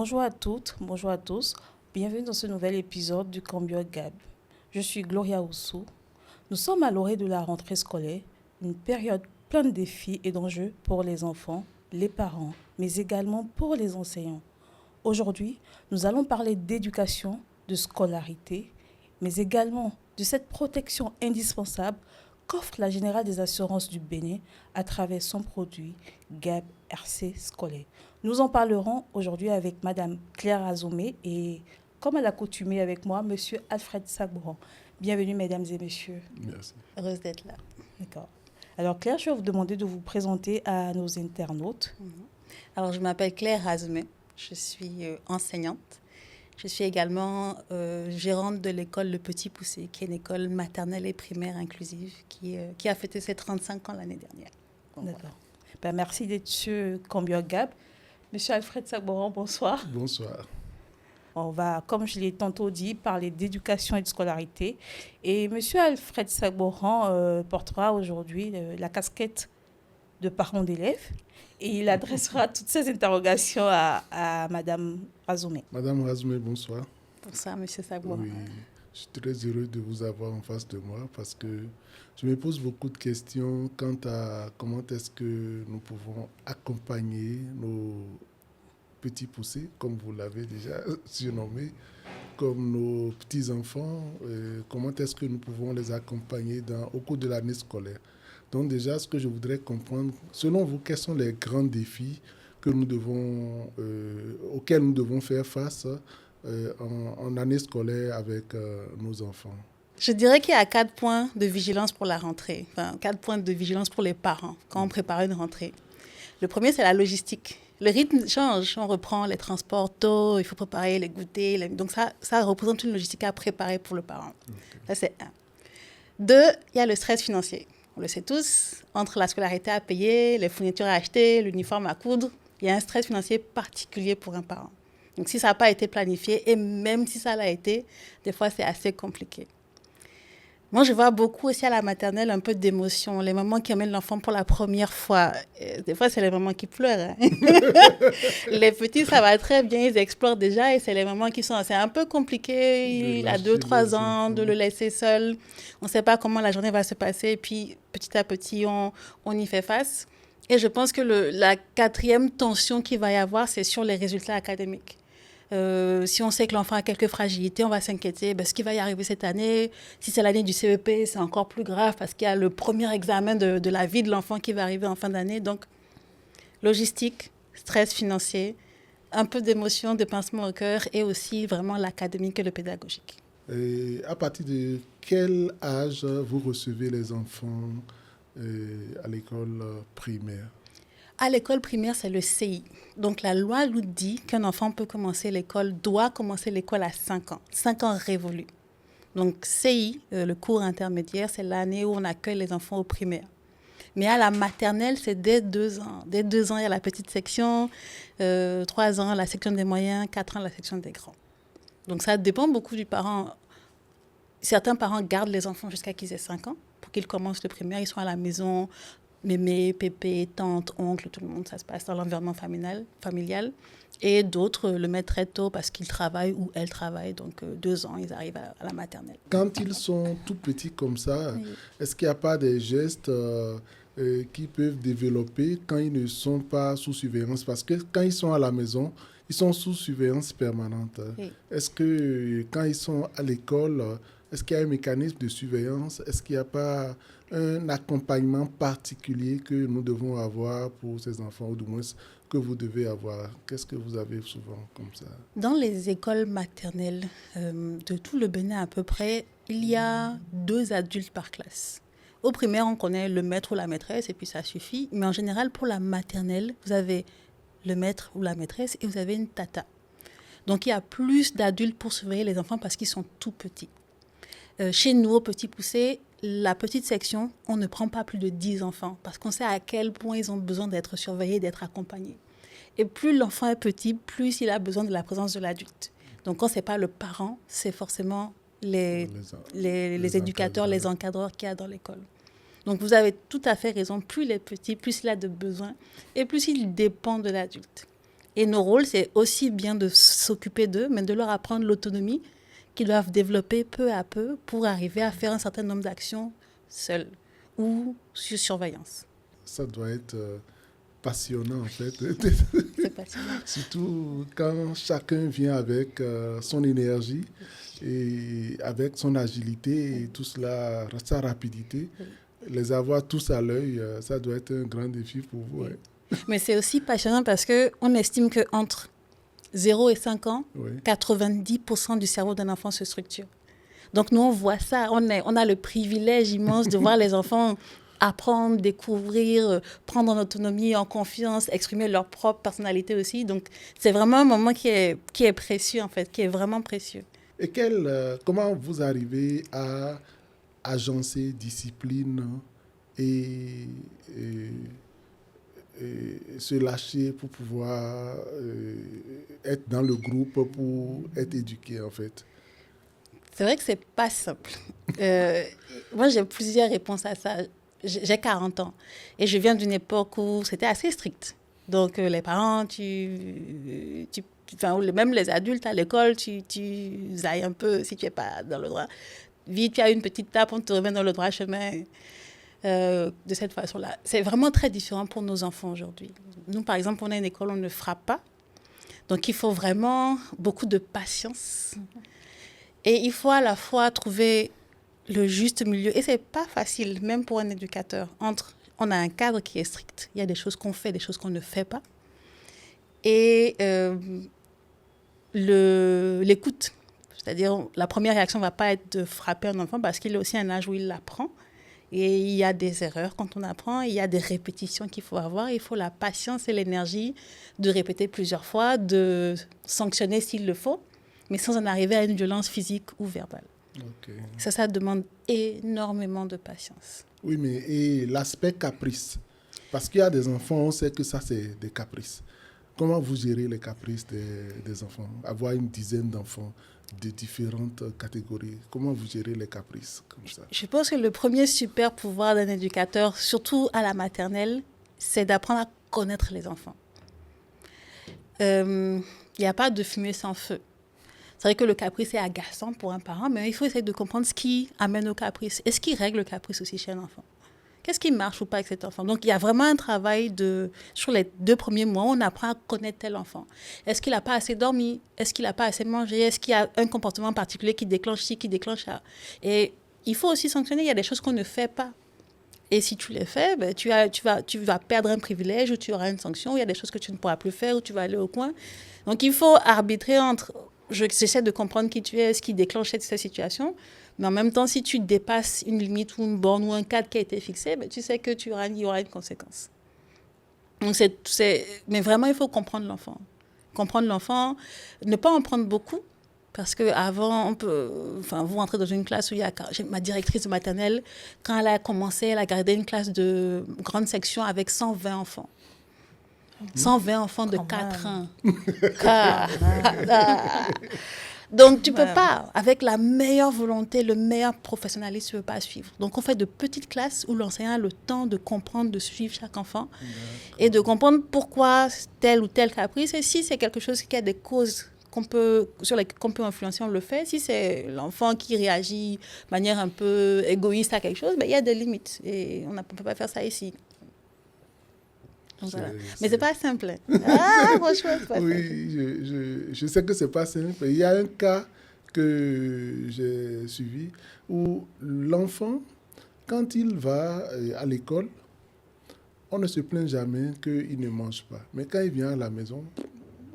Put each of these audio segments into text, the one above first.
Bonjour à toutes, bonjour à tous. Bienvenue dans ce nouvel épisode du Cambio Gab. Je suis Gloria Oussou. Nous sommes à l'orée de la rentrée scolaire, une période pleine de défis et d'enjeux pour les enfants, les parents, mais également pour les enseignants. Aujourd'hui, nous allons parler d'éducation, de scolarité, mais également de cette protection indispensable qu'offre la Générale des Assurances du Bénin à travers son produit Gab RC scolaire. Nous en parlerons aujourd'hui avec Madame Claire Azoumé et, comme à l'accoutumée avec moi, Monsieur Alfred Sagboran. Bienvenue, mesdames et messieurs. Merci. Heureuse d'être là. D'accord. Alors, Claire, je vais vous demander de vous présenter à nos internautes. Alors, je m'appelle Claire Azoumé. Je suis enseignante. Je suis également gérante de l'école Le Petit Poussé, qui est une école maternelle et primaire inclusive qui a fêté ses 35 ans l'année dernière. Donc, d'accord. Ben, merci d'être sur Cambio Gab. Monsieur Alfred Sagboran, bonsoir. Bonsoir. On va, comme je l'ai tantôt dit, parler d'éducation et de scolarité. Et Monsieur Alfred Sagboran portera aujourd'hui la casquette de parent d'élèves et il adressera toutes ces interrogations à Madame Azoumé. Madame Azoumé, bonsoir. Bonsoir, Monsieur Sagboran. Oui, je suis très heureux de vous avoir en face de moi parce que je me pose beaucoup de questions quant à comment est-ce que nous pouvons accompagner nos petits poussés, comme vous l'avez déjà surnommé, comme nos petits-enfants, comment est-ce que nous pouvons les accompagner au cours de l'année scolaire. Donc déjà, ce que je voudrais comprendre, selon vous, quels sont les grands défis que auxquels nous devons faire face en année scolaire avec nos enfants? Je dirais qu'il y a 4 points de vigilance pour la rentrée, 4 points de vigilance pour les parents quand on prépare une rentrée. Le premier, c'est la logistique. Le rythme change, on reprend les transports tôt, il faut préparer les goûters. Donc ça représente une logistique à préparer pour le parent. Okay. Ça, c'est 1. 2, il y a le stress financier. On le sait tous, entre la scolarité à payer, les fournitures à acheter, l'uniforme à coudre, il y a un stress financier particulier pour un parent. Donc si ça n'a pas été planifié, et même si ça l'a été, des fois c'est assez compliqué. Moi, je vois beaucoup aussi à la maternelle un peu d'émotion. Les mamans qui amènent l'enfant pour la première fois. Des fois, c'est les mamans qui pleurent. Hein. Les petits, ça va très bien, ils explorent déjà. Et c'est les mamans qui sont... C'est un peu compliqué, il a 2-3 ans, de le laisser seul. On ne sait pas comment la journée va se passer. Et puis, petit à petit, on y fait face. Et je pense que la 4e tension qu'il va y avoir, c'est sur les résultats académiques. Si on sait que l'enfant a quelques fragilités, on va s'inquiéter. Ce qui va y arriver cette année, si c'est l'année du CEP, c'est encore plus grave parce qu'il y a le premier examen de la vie de l'enfant qui va arriver en fin d'année. Donc, logistique, stress financier, un peu d'émotion, de pincement au cœur et aussi vraiment l'académique et le pédagogique. Et à partir de quel âge vous recevez les enfants à l'école primaire? À l'école primaire, c'est le CI. Donc, la loi nous dit qu'un enfant peut commencer l'école, doit commencer l'école à 5 ans. 5 ans révolus. Donc, CI, le cours intermédiaire, c'est l'année où on accueille les enfants au primaire. Mais à la maternelle, c'est dès 2 ans. Dès 2 ans, il y a la petite section. 3 ans, la section des moyens. 4 ans, la section des grands. Donc, ça dépend beaucoup du parent. Certains parents gardent les enfants jusqu'à qu'ils aient 5 ans pour qu'ils commencent le primaire. Ils sont à la maison. Mémé, pépé, tante, oncle, tout le monde, ça se passe dans l'environnement familial. Et d'autres le mettent très tôt parce qu'ils travaillent ou elles travaillent. Donc, 2 ans, ils arrivent à la maternelle. Quand ils sont tout petits comme ça, oui. Est-ce qu'il n'y a pas des gestes qu'ils peuvent développer quand ils ne sont pas sous surveillance? Parce que quand ils sont à la maison, ils sont sous surveillance permanente. Oui. Est-ce que quand ils sont à l'école, est-ce qu'il y a un mécanisme de surveillance? Est-ce qu'il n'y a pas un accompagnement particulier que nous devons avoir pour ces enfants, ou du moins que vous devez avoir? Qu'est-ce que vous avez souvent comme ça? Dans les écoles maternelles de tout le Bénin à peu près, il y a 2 adultes par classe. Au primaire, on connaît le maître ou la maîtresse et puis ça suffit. Mais en général, pour la maternelle, vous avez le maître ou la maîtresse et vous avez une tata. Donc, il y a plus d'adultes pour surveiller les enfants parce qu'ils sont tout petits. Chez nous, au Petit Poussé, la petite section, on ne prend pas plus de 10 enfants parce qu'on sait à quel point ils ont besoin d'être surveillés, d'être accompagnés. Et plus l'enfant est petit, plus il a besoin de la présence de l'adulte. Donc, quand ce n'est pas le parent, c'est forcément les éducateurs, les encadreurs qu'il y a dans l'école. Donc, vous avez tout à fait raison. Plus il est petit, plus il a de besoins et plus il dépend de l'adulte. Et nos rôles, c'est aussi bien de s'occuper d'eux, mais de leur apprendre l'autonomie qu'ils doivent développer peu à peu pour arriver à faire un certain nombre d'actions seuls ou sur surveillance. Ça doit être passionnant, en fait. C'est passionnant. Surtout quand chacun vient avec son énergie et avec son agilité et tout cela, sa rapidité. Les avoir tous à l'œil, ça doit être un grand défi pour vous. Ouais. Mais c'est aussi passionnant parce qu'on estime qu'entre 0 et 5 ans, 90% du cerveau d'un enfant se structure. Donc nous, on voit ça. On a le privilège immense de voir les enfants apprendre, découvrir, prendre en autonomie, en confiance, exprimer leur propre personnalité aussi. Donc c'est vraiment un moment qui est précieux, en fait, qui est vraiment précieux. Et comment vous arrivez à agencer discipline et se lâcher pour pouvoir être dans le groupe, pour être éduqué, en fait? C'est vrai que c'est pas simple. Moi, j'ai plusieurs réponses à ça. J'ai 40 ans et je viens d'une époque où c'était assez strict. Donc, les parents, même les adultes à l'école, tu zailles un peu si tu n'es pas dans le droit. Vite, tu as une petite tape, on te remet dans le droit chemin. De cette façon-là. C'est vraiment très différent pour nos enfants aujourd'hui. Nous, par exemple, on a une école où on ne frappe pas. Donc, il faut vraiment beaucoup de patience. Et il faut à la fois trouver le juste milieu. Et ce n'est pas facile, même pour un éducateur. On a un cadre qui est strict. Il y a des choses qu'on fait, des choses qu'on ne fait pas. Et l'écoute. C'est-à-dire, la première réaction ne va pas être de frapper un enfant parce qu'il a aussi un âge où il l'apprend. Et il y a des erreurs quand on apprend, il y a des répétitions qu'il faut avoir. Il faut la patience et l'énergie de répéter plusieurs fois, de sanctionner s'il le faut, mais sans en arriver à une violence physique ou verbale. Okay. Ça demande énormément de patience. Oui, mais et l'aspect caprice? Parce qu'il y a des enfants, on sait que ça, c'est des caprices. Comment vous gérez les caprices des enfants? Avoir une dizaine d'enfants de différentes catégories. Comment vous gérez les caprices comme ça? Je pense que le premier super pouvoir d'un éducateur, surtout à la maternelle, c'est d'apprendre à connaître les enfants. Il n'y a pas de fumée sans feu. C'est vrai que le caprice est agaçant pour un parent, mais il faut essayer de comprendre ce qui amène au caprice. Est-ce qui règle le caprice aussi chez un enfant? Qu'est-ce qui marche ou pas avec cet enfant? Donc, il y a vraiment un travail sur les 2 premiers mois, on apprend à connaître tel enfant. Est-ce qu'il n'a pas assez dormi? Est-ce qu'il n'a pas assez mangé? Est-ce qu'il y a un comportement particulier qui déclenche ci, qui déclenche ça? Et il faut aussi sanctionner, il y a des choses qu'on ne fait pas. Et si tu les fais, ben, tu vas perdre un privilège ou tu auras une sanction. Il y a des choses que tu ne pourras plus faire ou tu vas aller au coin. Donc, il faut arbitrer entre... J'essaie de comprendre qui tu es, ce qui déclenche cette situation. Mais en même temps, si tu dépasses une limite ou une borne ou un cadre qui a été fixé, ben, tu sais qu'il y aura une conséquence. Donc mais vraiment, il faut comprendre l'enfant. Comprendre l'enfant, ne pas en prendre beaucoup. Parce qu'avant, vous entrez dans une classe où il y a ma directrice de maternelle, quand elle a commencé, elle a gardé une classe de grande section avec 120 enfants. 120 enfants de 4 ans. Donc, tu ne peux pas, avec la meilleure volonté, le meilleur professionnalisme, tu ne peux pas suivre. Donc, on fait de petites classes où l'enseignant a le temps de comprendre, de suivre chaque enfant et de comprendre pourquoi tel ou tel caprice. Et si c'est quelque chose qui a des causes sur lesquelles on peut influencer, on le fait. Si c'est l'enfant qui réagit de manière un peu égoïste à quelque chose, ben, il y a des limites. Et on ne peut pas faire ça ici. Donc, voilà. Mais ce n'est pas simple. Franchement, c'est pas simple. Je sais que ce n'est pas simple. Il y a un cas que j'ai suivi où l'enfant, quand il va à l'école, on ne se plaint jamais qu'il ne mange pas. Mais quand il vient à la maison,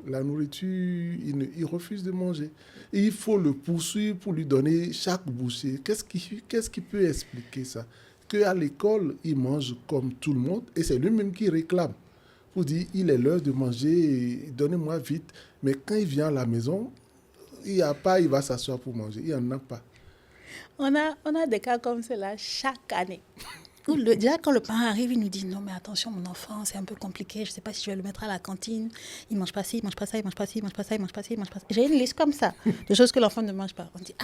la nourriture, il refuse de manger. Et il faut le poursuivre pour lui donner chaque bouchée. Qu'est-ce qui peut expliquer ça? Qu'à l'école, il mange comme tout le monde et c'est lui-même qui réclame pour dire il est l'heure de manger, donnez-moi vite. Mais quand il vient à la maison, il n'y a pas, il va s'asseoir pour manger. Il n'y en a pas. On a des cas comme cela chaque année. Déjà, quand le parent arrive, il nous dit non, mais attention, mon enfant, c'est un peu compliqué, je ne sais pas si je vais le mettre à la cantine. Il ne mange pas ci, il ne mange pas ça, il ne mange pas ci, il ne mange pas ça, il ne mange pas ci, il ne mange pas ça. J'ai une liste comme ça de choses que l'enfant ne mange pas. On dit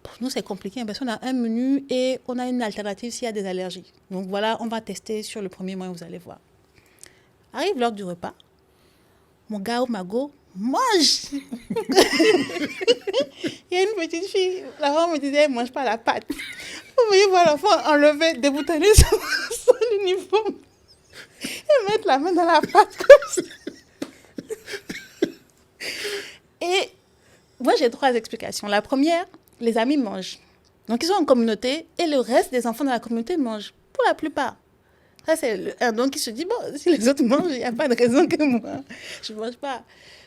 pour nous, c'est compliqué parce qu'on a un menu et on a une alternative s'il y a des allergies. Donc voilà, on va tester sur le premier mois, vous allez voir. Arrive l'heure du repas. mon gars ou ma go, mange. Il y a une petite fille, la femme me disait, mange pas la pâte. Vous voyez voir l'enfant enlever, déboutonner son uniforme et mettre la main dans la pâte comme ça. Et moi, j'ai 3 explications. La première, les amis mangent. Donc, ils sont en communauté et le reste des enfants dans la communauté mangent, pour la plupart. Ça, c'est un don qui se dit, bon, si les autres mangent, il n'y a pas de raison que moi, je ne mange pas.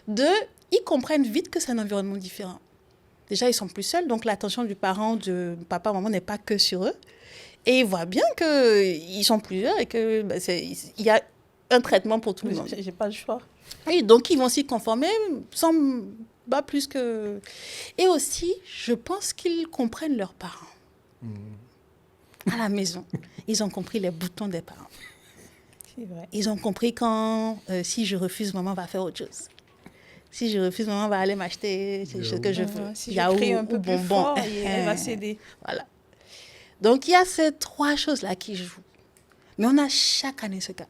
2, ils comprennent vite que c'est un environnement différent. Déjà, ils sont plus seuls, donc l'attention du parent, de papa, maman n'est pas que sur eux. Et ils voient bien qu'ils sont plusieurs et qu'il y a un traitement pour tout le monde. J'ai pas le choix. Et donc, ils vont s'y conformer sans pas plus que... Et aussi, je pense qu'ils comprennent leurs parents. À la maison, ils ont compris les boutons des parents. C'est vrai. Ils ont compris quand, si je refuse, maman va faire autre chose. Si je refuse, maman va aller m'acheter ce que je veux. Si je crie un peu plus fort, elle va céder. Voilà. Donc, il y a ces 3 choses-là qui jouent. Mais on a chaque année ce cas.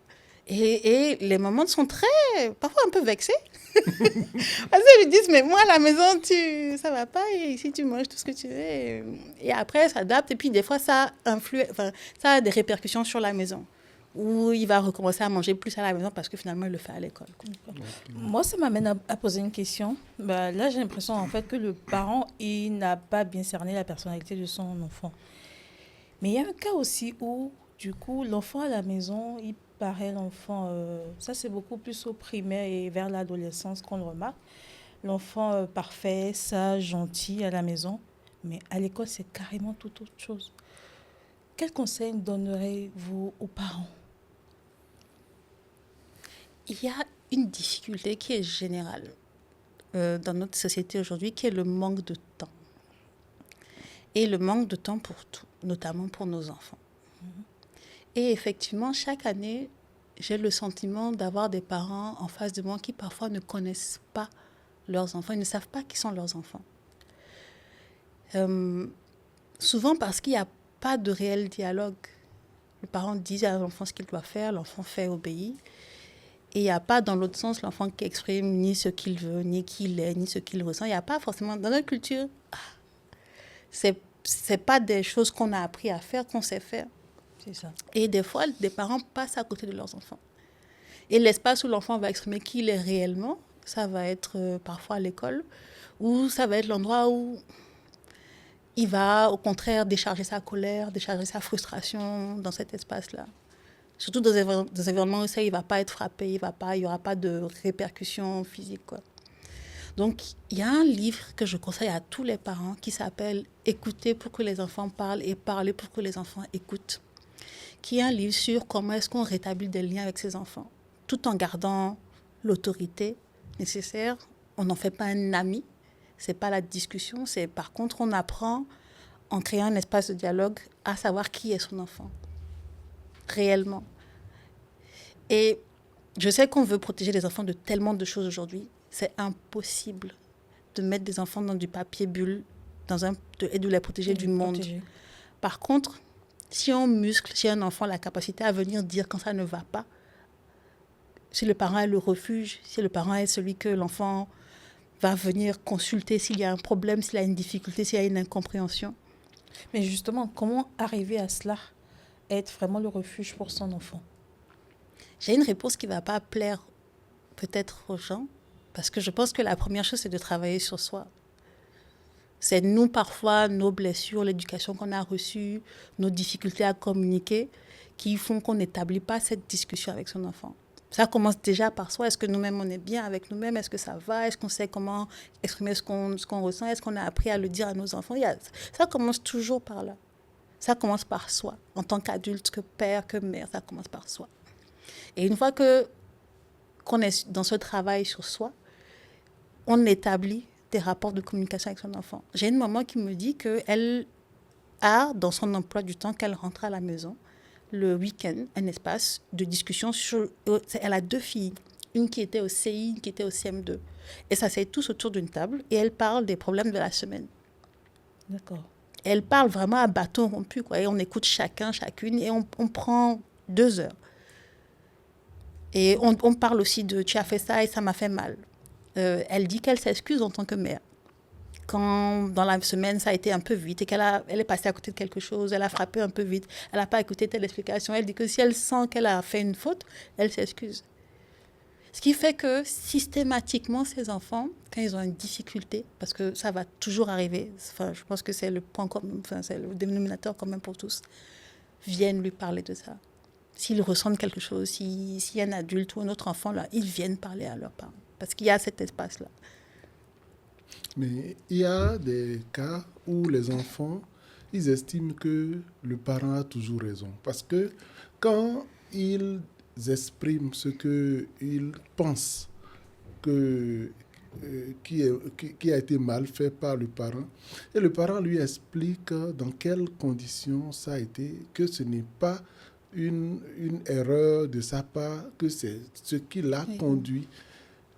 Et les mamans sont parfois un peu vexées. Parce qu'elles lui disent, mais moi, à la maison, ça va pas. Et ici, tu manges tout ce que tu veux. Et après, elle s'adapte. Et puis, des fois, ça a des répercussions sur la maison. Où il va recommencer à manger plus à la maison parce que finalement, il le fait à l'école. Moi, ça m'amène à poser une question. Là, j'ai l'impression, en fait, que le parent, il n'a pas bien cerné la personnalité de son enfant. Mais il y a un cas aussi où, du coup, l'enfant à la maison, il paraît l'enfant... ça, c'est beaucoup plus au primaire et vers l'adolescence qu'on le remarque. L'enfant parfait, sage, gentil à la maison. Mais à l'école, c'est carrément tout autre chose. Quel conseil donnerez-vous aux parents? Il y a une difficulté qui est générale dans notre société aujourd'hui, qui est le manque de temps. Et le manque de temps pour tout, notamment pour nos enfants. Et effectivement, chaque année, j'ai le sentiment d'avoir des parents en face de moi qui parfois ne connaissent pas leurs enfants, ils ne savent pas qui sont leurs enfants. Souvent parce qu'il n'y a pas de réel dialogue. Les parents disent à l'enfant ce qu'il doit faire, l'enfant fait, obéit. Et il n'y a pas dans l'autre sens l'enfant qui exprime ni ce qu'il veut, ni qui il est, ni ce qu'il ressent. Il n'y a pas forcément, dans notre culture, c'est pas des choses qu'on a appris à faire, qu'on sait faire. C'est ça. Et des fois, des parents passent à côté de leurs enfants. Et l'espace où l'enfant va exprimer qui il est réellement, ça va être parfois à l'école, ou ça va être l'endroit où il va, au contraire, décharger sa colère, décharger sa frustration dans cet espace-là. Surtout dans des environnements où il ne va pas être frappé, il n'y aura pas de répercussions physiques, quoi. Donc, il y a un livre que je conseille à tous les parents qui s'appelle « Écouter pour que les enfants parlent et parler pour que les enfants écoutent », qui est un livre sur comment est-ce qu'on rétablit des liens avec ses enfants, tout en gardant l'autorité nécessaire. On n'en fait pas un ami, ce n'est pas la discussion, c'est par contre, on apprend en créant un espace de dialogue à savoir qui est son enfant, réellement. Et je sais qu'on veut protéger les enfants de tellement de choses aujourd'hui. C'est impossible de mettre des enfants dans du papier bulle et de les protéger du monde. Par contre, si on muscle chez un enfant la capacité à venir dire quand ça ne va pas, si le parent est le refuge, si le parent est celui que l'enfant va venir consulter s'il y a un problème, s'il y a une difficulté, s'il y a une incompréhension. Mais justement, comment arriver à cela, être vraiment le refuge pour son enfant? J'ai une réponse qui ne va pas plaire peut-être aux gens, parce que je pense que la première chose, c'est de travailler sur soi. C'est nous, parfois, nos blessures, l'éducation qu'on a reçue, nos difficultés à communiquer, qui font qu'on n'établit pas cette discussion avec son enfant. Ça commence déjà par soi. Est-ce que nous-mêmes, on est bien avec nous-mêmes? Est-ce que ça va? Est-ce qu'on sait comment exprimer ce qu'on ressent? Est-ce qu'on a appris à le dire à nos enfants? Ça commence toujours par là. Ça commence par soi. En tant qu'adulte, que père, que mère, ça commence par soi. Et une fois qu'on est dans ce travail sur soi, on établit des rapports de communication avec son enfant. J'ai une maman qui me dit qu'elle a, dans son emploi du temps, qu'elle rentre à la maison, le week-end, un espace de discussion sur... Elle a 2 filles, une qui était au CI, une qui était au CM2. Et ça s'assied tous autour d'une table et elle parle des problèmes de la semaine. D'accord. Elle parle vraiment à bâton rompu, quoi. Et on écoute chacune et on prend 2 heures. Et on parle aussi de « tu as fait ça et ça m'a fait mal ». Elle dit qu'elle s'excuse en tant que mère. Quand dans la semaine, ça a été un peu vite et elle est passée à côté de quelque chose, elle a frappé un peu vite, elle n'a pas écouté telle explication. Elle dit que si elle sent qu'elle a fait une faute, elle s'excuse. Ce qui fait que systématiquement, ces enfants, quand ils ont une difficulté, parce que ça va toujours arriver, enfin, je pense que c'est le point commun, enfin, c'est le dénominateur commun pour tous, viennent lui parler de ça. S'ils ressentent quelque chose, s'il y a un adulte ou un autre enfant, là, ils viennent parler à leurs parents. Parce qu'il y a cet espace-là. Mais il y a des cas où les enfants, ils estiment que le parent a toujours raison. Parce que quand ils expriment ce qu'ils pensent qui a été mal fait par le parent, et le parent lui explique dans quelles conditions ça a été, que ce n'est pas une erreur de sa part, que c'est ce qui l'a conduit.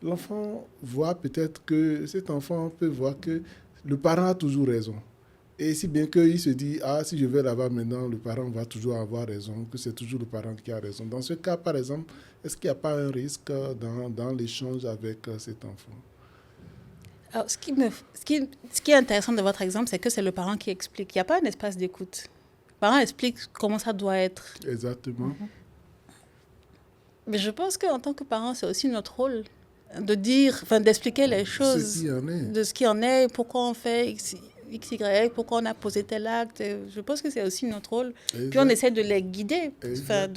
L'enfant voit peut-être que cet enfant peut voir que le parent a toujours raison. Et si bien qu'il se dit, ah, si je vais là-bas maintenant, le parent va toujours avoir raison, que c'est toujours le parent qui a raison. Dans ce cas, par exemple, est-ce qu'il n'y a pas un risque dans l'échange avec cet enfant? Alors, ce qui est intéressant de votre exemple, c'est que c'est le parent qui explique. Il n'y a pas un espace d'écoute. Le parent explique comment ça doit être. Exactement. Mais je pense qu'en tant que parent, c'est aussi notre rôle de dire, enfin, d'expliquer les choses, de ce qui en est, pourquoi on fait X, Y, pourquoi on a posé tel acte. Je pense que c'est aussi notre rôle. Exact. Puis on essaie de les guider. Enfin,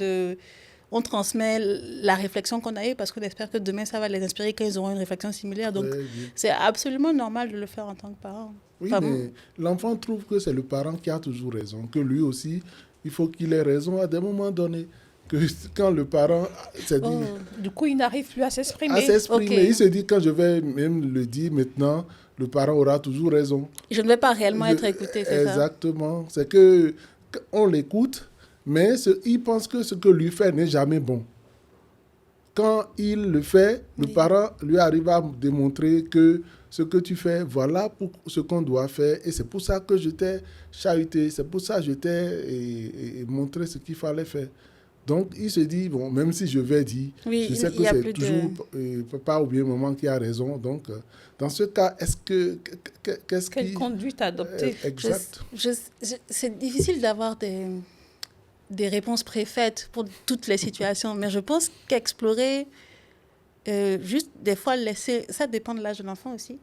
on transmet la réflexion qu'on a eue parce qu'on espère que demain, ça va les inspirer quand ils auront une réflexion similaire. Donc, c'est absolument normal de le faire en tant que parent. Oui, enfin, mais l'enfant trouve que c'est le parent qui a toujours raison, que lui aussi, il faut qu'il ait raison à des moments donnés. Que quand le parent s'est dit... du coup, il n'arrive plus à s'exprimer. Okay. Il se dit, quand je vais même le dire maintenant, le parent aura toujours raison. Je ne vais pas réellement être écouté, c'est exactement. C'est qu'on l'écoute, mais il pense que ce que lui fait n'est jamais bon. Quand il le fait, le parent lui arrive à démontrer que ce que tu fais, voilà pour ce qu'on doit faire. Et c'est pour ça que je t'ai chahuté, c'est pour ça que je t'ai montré ce qu'il fallait faire. Donc, il se dit, bon, même si je vais dire, je sais que c'est toujours papa ou bien maman qui a raison. Donc, dans ce cas, Quelle conduite adopter? Exact. C'est difficile d'avoir des réponses préfaites pour toutes les situations, mais je pense qu'explorer, juste des fois laisser, ça dépend de l'âge de l'enfant aussi,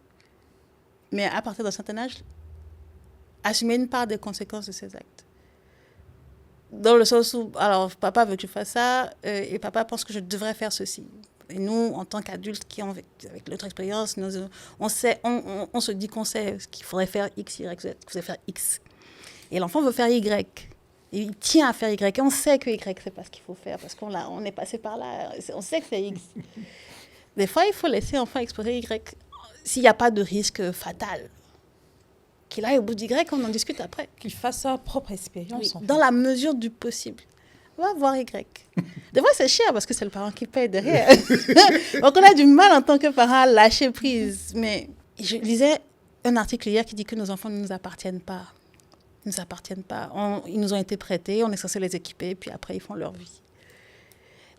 mais à partir d'un certain âge, assumer une part des conséquences de ses actes. Dans le sens où, alors, papa veut que je fasse ça, et papa pense que je devrais faire ceci. Et nous, en tant qu'adultes qui ont, avec notre expérience, on se dit qu'on sait qu'il faudrait faire X, Y, Z, qu'il faudrait faire X. Et l'enfant veut faire Y. Et il tient à faire Y. Et on sait que Y, c'est pas ce qu'il faut faire, parce on est passé par là. On sait que c'est X. Des fois, il faut laisser l'enfant explorer Y s'il n'y a pas de risque fatal. Qu'il aille au bout d'Y, on en discute après. Qu'il fasse sa propre expérience. Oui, dans la mesure du possible. On va voir Y. Des fois, c'est cher parce que c'est le parent qui paye derrière. Donc, on a du mal en tant que parent à lâcher prise. Mais je lisais un article hier qui dit que nos enfants ne nous appartiennent pas. Ils ne nous appartiennent pas. Ils nous ont été prêtés, on est censé les équiper, puis après, ils font leur vie.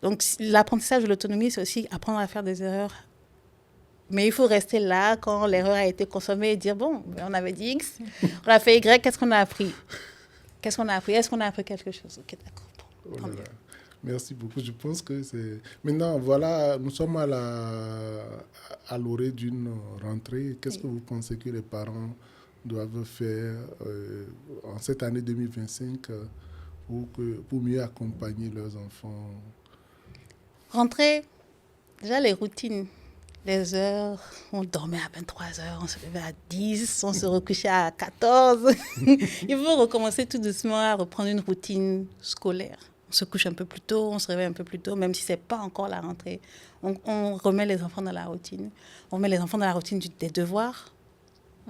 Donc, l'apprentissage de l'autonomie, c'est aussi apprendre à faire des erreurs. Mais il faut rester là quand l'erreur a été consommée et dire, bon, on avait dit X, on a fait Y, qu'est-ce qu'on a appris? Qu'est-ce qu'on a appris? Est-ce qu'on a appris quelque chose? Ok, d'accord. Bon, voilà. Merci beaucoup. Je pense que c'est... Maintenant, voilà, nous sommes à l'orée d'une rentrée. Qu'est-ce que vous pensez que les parents doivent faire en cette année 2025 pour mieux accompagner leurs enfants? Rentrée, déjà les routines. Les heures, on dormait à 23h, on se levait à 10, on se recouchait à 14. Il faut recommencer tout doucement à reprendre une routine scolaire. On se couche un peu plus tôt, on se réveille un peu plus tôt, même si ce n'est pas encore la rentrée. On remet les enfants dans la routine. On met les enfants dans la routine des devoirs.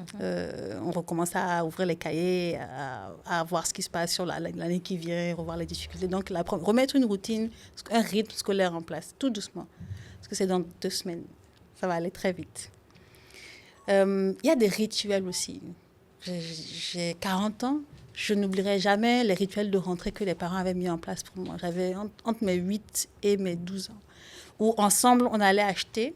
On recommence à ouvrir les cahiers, à voir ce qui se passe sur l'année qui vient, revoir les difficultés. Donc, remettre une routine, un rythme scolaire en place, tout doucement. Parce que c'est dans 2 semaines. Ça va aller très vite. Il y a des rituels aussi. J'ai 40 ans. Je n'oublierai jamais les rituels de rentrée que les parents avaient mis en place pour moi. J'avais entre mes 8 et mes 12 ans. Où ensemble, on allait acheter,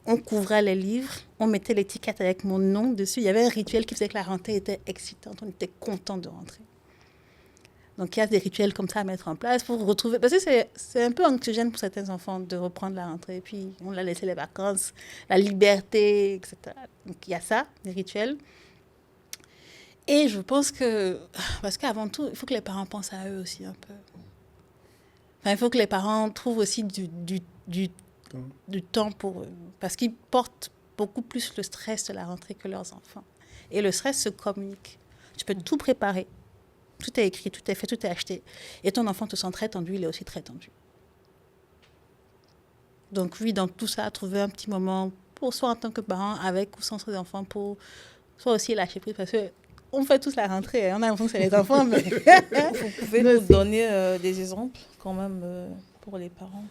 on couvrait les livres, on mettait l'étiquette avec mon nom dessus. Il y avait un rituel qui faisait que la rentrée était excitante. On était content de rentrer. Donc, il y a des rituels comme ça à mettre en place pour retrouver... Parce que c'est un peu anxiogène pour certains enfants de reprendre la rentrée. Et puis, on a laissé les vacances, la liberté, etc. Donc, il y a ça, des rituels. Et je pense que... Parce qu'avant tout, il faut que les parents pensent à eux aussi un peu. Enfin, il faut que les parents trouvent aussi du temps pour eux. Parce qu'ils portent beaucoup plus le stress de la rentrée que leurs enfants. Et le stress se communique. Tu peux tout préparer. Tout est écrit, tout est fait, tout est acheté. Et ton enfant te sent très tendu, il est aussi très tendu. Donc oui, dans tout ça, trouver un petit moment pour soi en tant que parent, avec ou sans ses enfants, pour soi aussi lâcher prise. Parce qu'on fait tous la rentrée, on a l'impression que c'est les enfants, mais... Vous pouvez nous donner des exemples quand même pour les parents?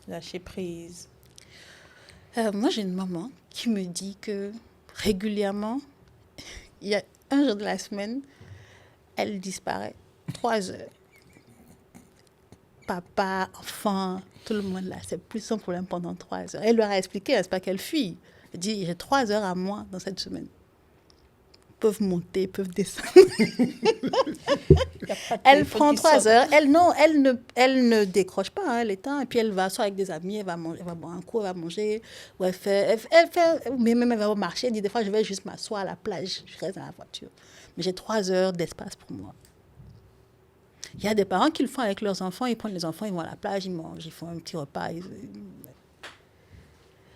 Lâcher prise. Moi, j'ai une maman qui me dit que régulièrement, il y a un jour de la semaine, elle disparaît. 3 heures. Papa, enfant, tout le monde là, c'est plus son problème pendant 3 heures. Elle leur a expliqué, c'est pas qu'elle fuit. Elle dit, j'ai 3 heures à moi dans cette semaine. Ils peuvent monter, ils peuvent descendre. Elle prend 3 heures. Elle ne décroche pas, hein, elle éteint. Et puis elle va soit avec des amis, elle va boire un coup, elle va manger. Ou elle fait, mais même elle va marcher. Elle dit, des fois, je vais juste m'asseoir à la plage. Je reste dans la voiture. Mais j'ai 3 heures d'espace pour moi. Il y a des parents qui le font avec leurs enfants. Ils prennent les enfants, ils vont à la plage, ils mangent, ils font un petit repas.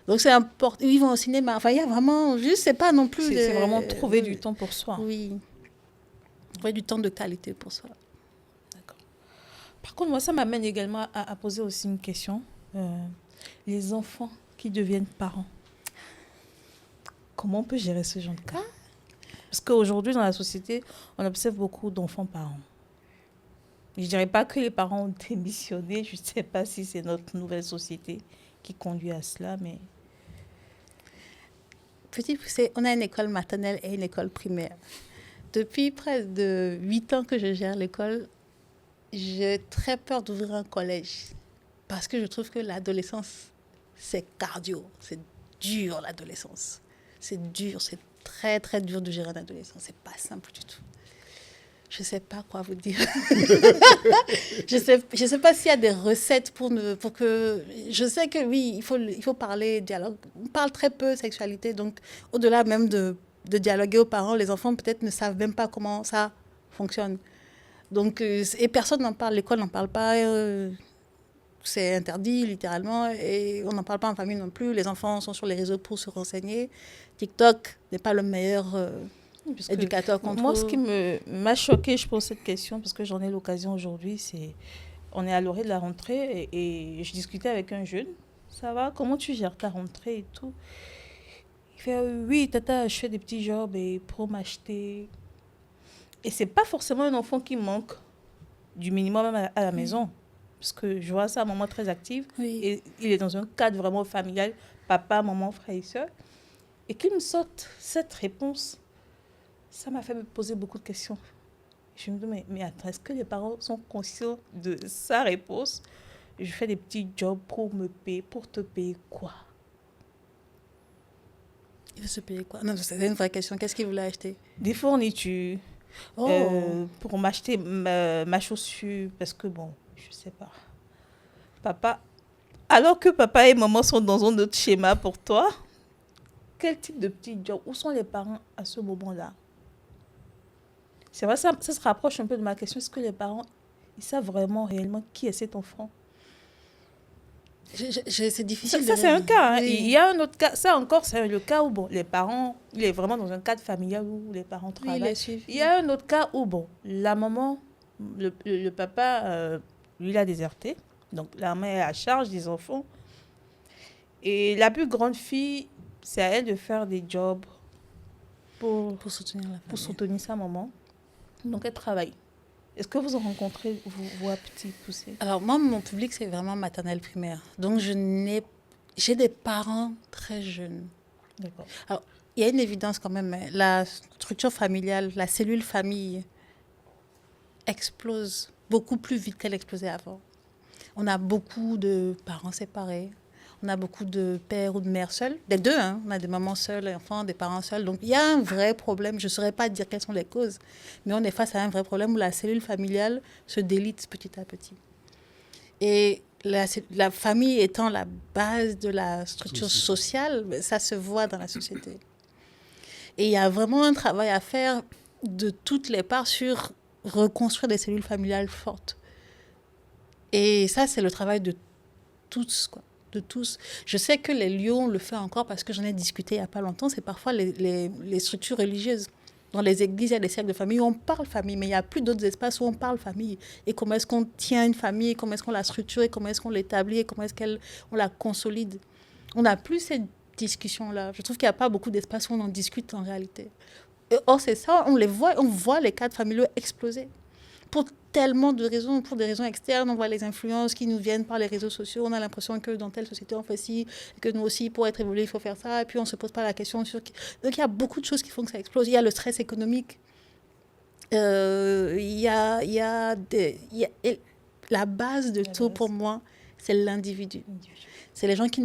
Donc c'est important. Ils vont au cinéma. Enfin, il y a vraiment... Juste, c'est pas non plus... C'est vraiment trouver du temps pour soi. Oui. Trouver du temps de qualité pour soi. D'accord. Par contre, moi, ça m'amène également à poser aussi une question. Les enfants qui deviennent parents, comment on peut gérer ce genre de cas? Parce qu'aujourd'hui, dans la société, on observe beaucoup d'enfants parents. Je ne dirais pas que les parents ont démissionné. Je ne sais pas si c'est notre nouvelle société qui conduit à cela, mais... On a une école maternelle et une école primaire. Depuis près de 8 ans que je gère l'école, j'ai très peur d'ouvrir un collège. Parce que je trouve que l'adolescence, c'est cardio. C'est dur, l'adolescence. C'est dur, c'est très, très dur de gérer une adolescence. C'est pas simple du tout. Je ne sais pas quoi vous dire. Je sais pas s'il y a des recettes pour que... Je sais que oui, il faut parler, dialogue. On parle très peu de sexualité, donc au-delà même de dialoguer aux parents, les enfants peut-être ne savent même pas comment ça fonctionne. Donc, et personne n'en parle, l'école n'en parle pas, c'est interdit littéralement, et on n'en parle pas en famille non plus. Les enfants sont sur les réseaux pour se renseigner. TikTok n'est pas le meilleur... éducateur contre moi, ce qui m'a choqué, je pose cette question parce que j'en ai l'occasion aujourd'hui, c'est on est à l'orée de la rentrée et je discutais avec un jeune. Ça va, comment tu gères ta rentrée et tout? Il fait oui, tata, je fais des petits jobs et pour m'acheter. Et c'est pas forcément un enfant qui manque du minimum à la maison. Parce que je vois ça à un moment très active. Oui. Et il est dans un cadre vraiment familial, papa, maman, frère et soeur. Et qu'il me sorte cette réponse. Ça m'a fait me poser beaucoup de questions. Je me dis, mais attends, est-ce que les parents sont conscients de sa réponse? Je fais des petits jobs pour me payer. Pour te payer quoi? Il veut se payer quoi? Non, c'est une vraie question. Qu'est-ce qu'il voulait acheter? Des fournitures. Oh. Pour m'acheter ma chaussure. Parce que bon, je sais pas. Papa, alors que papa et maman sont dans un autre schéma pour toi, quel type de petit job? Où sont les parents à ce moment-là? C'est vrai, ça se rapproche un peu de ma question. Est-ce que les parents, ils savent vraiment, réellement, qui est cet enfant? C'est difficile. Ça c'est un cas. Hein. Oui. Il y a un autre cas. Ça encore, c'est le cas où bon, les parents, il est vraiment dans un cadre familial où les parents travaillent. Oui, il y a un autre cas où, bon, la maman, le papa, lui, il a déserté. Donc, la mère est à charge des enfants. Et la plus grande fille, c'est à elle de faire des jobs pour soutenir sa maman. Donc, elle travaille. Est-ce que vous en rencontrez, vous à petit poussé? Alors, moi, mon public, c'est vraiment maternelle primaire. Donc, j'ai des parents très jeunes. D'accord. Alors, il y a une évidence quand même. La structure familiale, la cellule famille explose beaucoup plus vite qu'elle explosait avant. On a beaucoup de parents séparés. On a beaucoup de pères ou de mères seuls. Les deux, hein. On a des mamans seules, des enfants, des parents seuls. Donc, il y a un vrai problème. Je ne saurais pas dire quelles sont les causes. Mais on est face à un vrai problème où la cellule familiale se délite petit à petit. Et la famille étant la base de la structure sociale, ça se voit dans la société. Et il y a vraiment un travail à faire de toutes les parts sur reconstruire des cellules familiales fortes. Et ça, c'est le travail de tous, quoi. De tous. Je sais que les lieux, on le fait encore parce que j'en ai discuté il n'y a pas longtemps. C'est parfois les structures religieuses. Dans les églises, il y a des cercles de famille où on parle famille, mais il n'y a plus d'autres espaces où on parle famille. Et comment est-ce qu'on tient une famille, comment est-ce qu'on la structure, et comment est-ce qu'on l'établit, et comment est-ce qu'on la consolide. On n'a plus cette discussion-là. Je trouve qu'il n'y a pas beaucoup d'espaces où on en discute en réalité. Et or, c'est ça, on voit les cadres familiaux exploser. Pour tellement de raisons, pour des raisons externes, on voit les influences qui nous viennent par les réseaux sociaux, on a l'impression que dans telle société on fait ci, que nous aussi pour être évolué il faut faire ça, et puis on ne se pose pas la question sur... Donc il y a beaucoup de choses qui font que ça explose. Il y a le stress économique, la base de tout pour moi, c'est l'individu. C'est des gens qui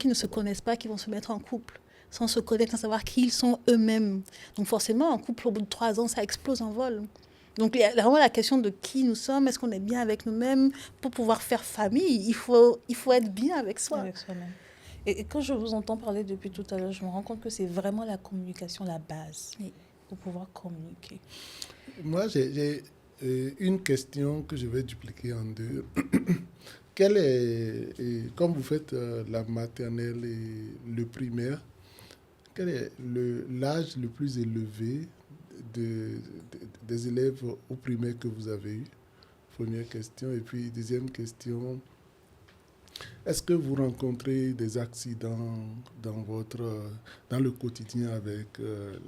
ne se connaissent pas qui vont se mettre en couple, sans se connaître, sans savoir qui ils sont eux-mêmes. Donc forcément, en couple, au bout de 3 ans, ça explose en vol. Donc, il y a vraiment la question de qui nous sommes, est-ce qu'on est bien avec nous-mêmes. Pour pouvoir faire famille, il faut être bien avec soi. Avec soi-même. Et quand je vous entends parler depuis tout à l'heure, je me rends compte que c'est vraiment la communication, la base, pour pouvoir communiquer. Moi, j'ai une question que je vais dupliquer en deux. Comme vous faites la maternelle et le primaire, quel est l'âge le plus élevé des élèves au primaire que vous avez eu? Première question. Et puis, deuxième question, est-ce que vous rencontrez des accidents dans le quotidien avec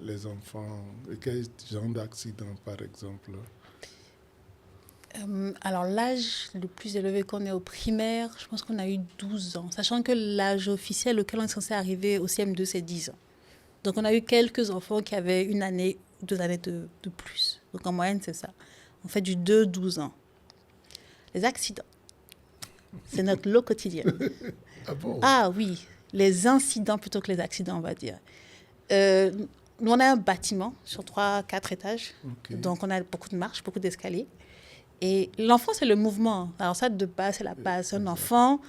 les enfants? Et quel genre d'accident, par exemple? Alors, l'âge le plus élevé qu'on ait au primaire, je pense qu'on a eu 12 ans, sachant que l'âge officiel auquel on est censé arriver au CM2, c'est 10 ans. Donc, on a eu quelques enfants qui avaient 1 année ou 2 années de plus. Donc, en moyenne, c'est ça. On fait du 2-12 ans. Les accidents, c'est notre lot quotidien. Ah bon? Ah oui, les incidents plutôt que les accidents, on va dire. Nous, on a un bâtiment sur 3-4 étages. Okay. Donc, on a beaucoup de marches, beaucoup d'escaliers. Et l'enfant, c'est le mouvement. Alors ça, de base, c'est la base. Un enfant,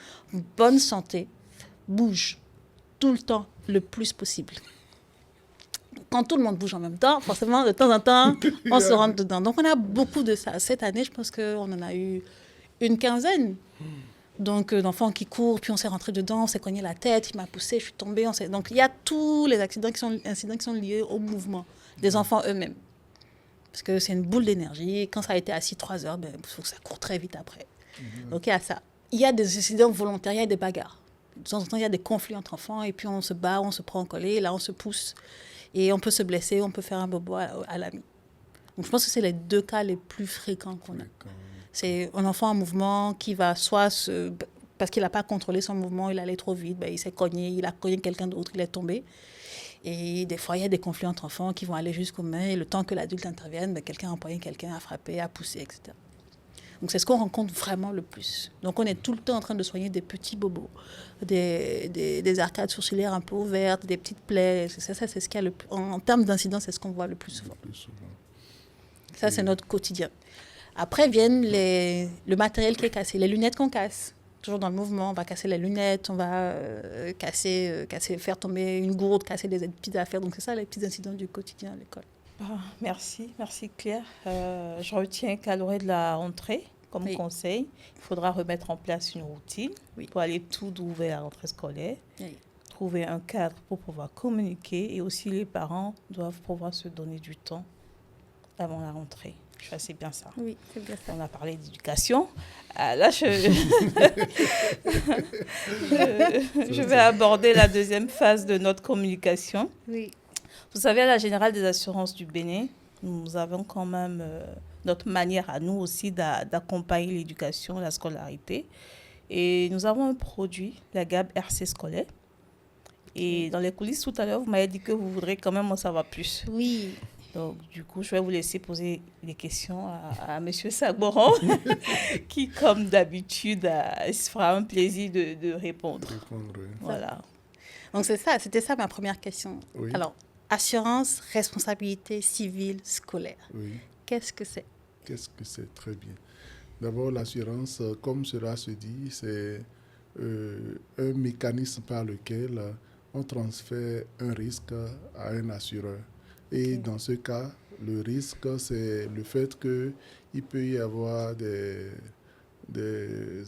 bonne santé, bouge tout le temps, le plus possible. Quand tout le monde bouge en même temps, forcément, de temps en temps, on se rentre dedans. Donc, on a beaucoup de ça. Cette année, je pense qu'on en a eu une quinzaine. Donc, d'enfants qui courent, puis on s'est rentré dedans, on s'est cogné la tête, il m'a poussé, je suis tombée. Donc, il y a tous les incidents qui sont liés au mouvement des enfants eux-mêmes. Parce que c'est une boule d'énergie. Quand ça a été assis 3 heures, il faut que ça court très vite après. Donc, il y a ça. Il y a des incidents volontaires, il y a des bagarres. De temps en temps, il y a des conflits entre enfants, et puis on se bat, on se prend en collé, et là, on se pousse. Et on peut se blesser, on peut faire un bobo à l'ami. Donc, je pense que c'est les 2 cas les plus fréquents qu'on a. C'est un enfant en mouvement qui va soit parce qu'il n'a pas contrôlé son mouvement, il allait trop vite, il s'est cogné, il a cogné quelqu'un d'autre, il est tombé. Et des fois, il y a des conflits entre enfants qui vont aller jusqu'aux mains. Et le temps que l'adulte intervienne, quelqu'un a empoigné quelqu'un, a frappé, a poussé, etc. Donc, c'est ce qu'on rencontre vraiment le plus. Donc, on est tout le temps en train de soigner des petits bobos, des arcades sourcilières un peu ouvertes, des petites plaies. Ça, c'est ce qu'il y a en termes d'incidents, c'est ce qu'on voit le plus souvent. Ça, c'est notre quotidien. Après viennent le matériel qui est cassé, les lunettes qu'on casse. Toujours dans le mouvement, on va casser les lunettes, on va faire tomber une gourde, casser des petites affaires. Donc, c'est ça les petits incidents du quotidien à l'école. Merci Claire. Je retiens qu'à l'oreille de la rentrée, comme conseil, il faudra remettre en place une routine pour aller tout ouvert à la rentrée scolaire, trouver un cadre pour pouvoir communiquer et aussi les parents doivent pouvoir se donner du temps avant la rentrée. C'est bien ça. Oui, c'est bien ça. On a parlé d'éducation. Là, je vais aborder la deuxième phase de notre communication. Oui. Vous savez, à la Générale des Assurances du Bénin, nous avons quand même notre manière à nous aussi d'accompagner l'éducation, la scolarité. Et nous avons un produit, la gamme RC scolaire. Et dans les coulisses tout à l'heure, vous m'avez dit que vous voudrez quand même en savoir plus. Oui. Donc, du coup, je vais vous laisser poser des questions à M. Sagboron, qui, comme d'habitude, se fera un plaisir de répondre. Oui. Voilà. Donc, c'était ça ma première question. Oui. Alors, assurance, responsabilité civile, scolaire. Oui. Qu'est-ce que c'est? Qu'est-ce que c'est? Très bien. D'abord, l'assurance, comme cela se dit, c'est un mécanisme par lequel on transfère un risque à un assureur. Et dans ce cas, le risque, c'est le fait qu'il peut y avoir des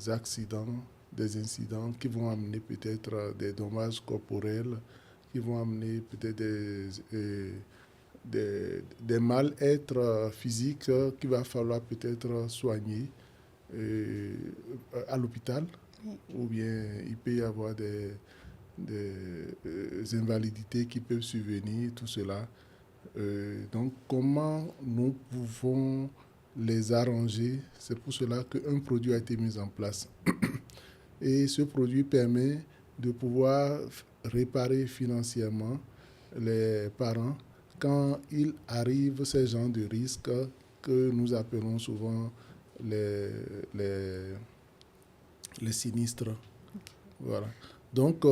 accidents, des incidents qui vont amener peut-être des dommages corporels, qui vont amener peut-être des mal-être physiques qu'il va falloir peut-être soigner à l'hôpital, ou bien il peut y avoir des invalidités qui peuvent survenir, tout cela. Donc, comment nous pouvons les arranger? C'est pour cela qu'un produit a été mis en place. Et ce produit permet de pouvoir réparer financièrement les parents quand il arrive ces genres de risques que nous appelons souvent les sinistres. Voilà. Donc,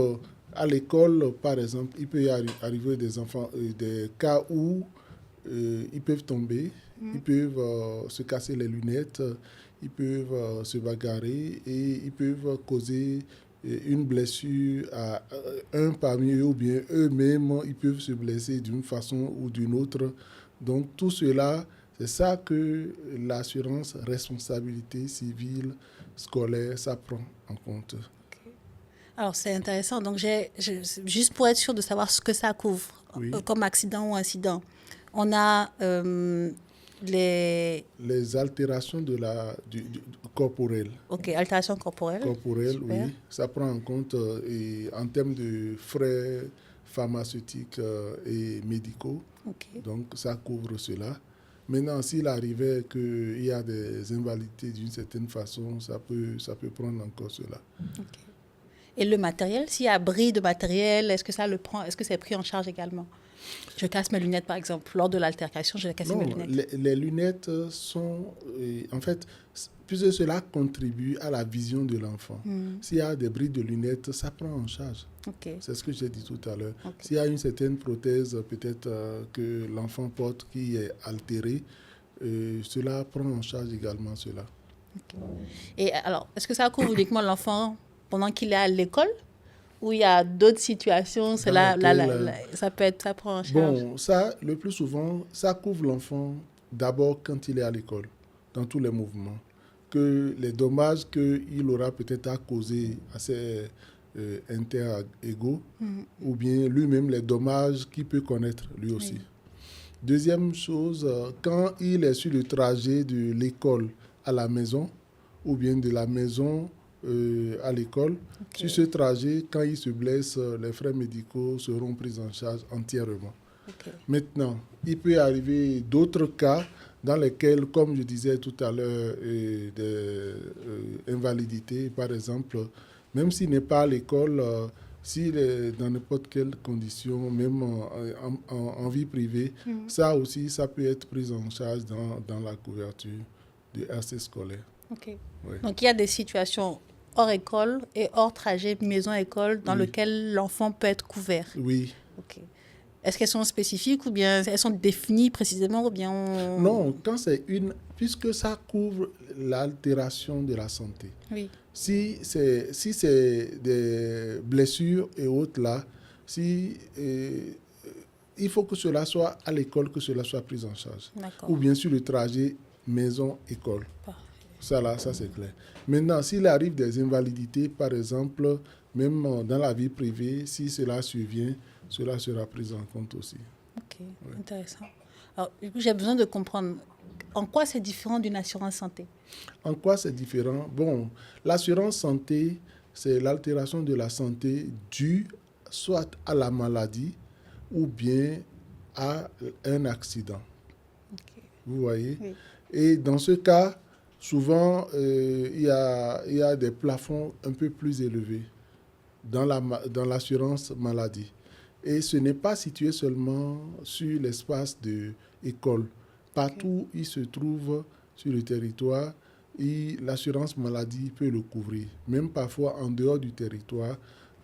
à l'école, par exemple, il peut y arriver des enfants, des cas où ils peuvent tomber, ils peuvent se casser les lunettes, ils peuvent se bagarrer et ils peuvent causer une blessure à un parmi eux ou bien eux-mêmes, ils peuvent se blesser d'une façon ou d'une autre. Donc, tout cela, c'est ça que l'assurance responsabilité civile scolaire, ça prend en compte. Alors, c'est intéressant. Donc, juste pour être sûr de savoir ce que ça couvre, comme accident ou incident, on a les altérations du corporel. OK, altérations corporelles. Corporelles, oui. Ça prend en compte en termes de frais pharmaceutiques et médicaux. Okay. Donc, ça couvre cela. Maintenant, s'il arrivait qu'il y a des invalidités d'une certaine façon, ça peut prendre encore cela. Okay. Et le matériel, s'il y a bris de matériel, est-ce que ça le prend? Est-ce que c'est pris en charge également? Je casse mes lunettes, par exemple. Lors de l'altercation, je vais casser mes lunettes. Les lunettes sont... en fait, puisque cela contribue à la vision de l'enfant. S'il y a des bris de lunettes, ça prend en charge. Okay. C'est ce que j'ai dit tout à l'heure. Okay. S'il y a une certaine prothèse, peut-être que l'enfant porte qui est altérée, cela prend en charge également cela. Okay. Et alors, est-ce que ça couvre uniquement l'enfant pendant qu'il est à l'école? Ou il y a d'autres situations, c'est ça prend en charge? Bon, ça, le plus souvent, ça couvre l'enfant d'abord quand il est à l'école, dans tous les mouvements. Que les dommages qu'il aura peut-être à causer à ses inter-égaux, ou bien lui-même les dommages qu'il peut connaître lui aussi. Oui. Deuxième chose, quand il est sur le trajet de l'école à la maison, ou bien de la maison à l'école. Okay. Sur ce trajet, quand il se blesse, les frais médicaux seront pris en charge entièrement. Okay. Maintenant, il peut arriver d'autres cas dans lesquels, comme je disais tout à l'heure, des invalidités, par exemple, même s'il n'est pas à l'école, s'il est dans n'importe quelle condition, même en vie privée, ça aussi, ça peut être pris en charge dans la couverture du RC scolaire. Okay. Oui. Donc, il y a des situations hors école et hors trajet maison-école dans lesquelles l'enfant peut être couvert. Oui. Okay. Est-ce qu'elles sont spécifiques ou bien elles sont définies précisément ou bien Non, quand c'est puisque ça couvre l'altération de la santé. Oui. Si c'est des blessures et autres là, il faut que cela soit à l'école, que cela soit pris en charge. Ou bien sur le trajet maison-école. Ça c'est clair. Maintenant, s'il arrive des invalidités, par exemple, même dans la vie privée, si cela survient, cela sera pris en compte aussi. Ok, intéressant. Alors, du coup, j'ai besoin de comprendre en quoi c'est différent d'une assurance santé. En quoi c'est différent? Bon, l'assurance santé, c'est l'altération de la santé due soit à la maladie ou bien à un accident. Okay. Vous voyez? Oui. Et dans ce cas, souvent, il y a des plafonds un peu plus élevés dans l'assurance maladie. Et ce n'est pas situé seulement sur l'espace de l'école. Partout où il se trouve sur le territoire, l'assurance maladie peut le couvrir. Même parfois en dehors du territoire,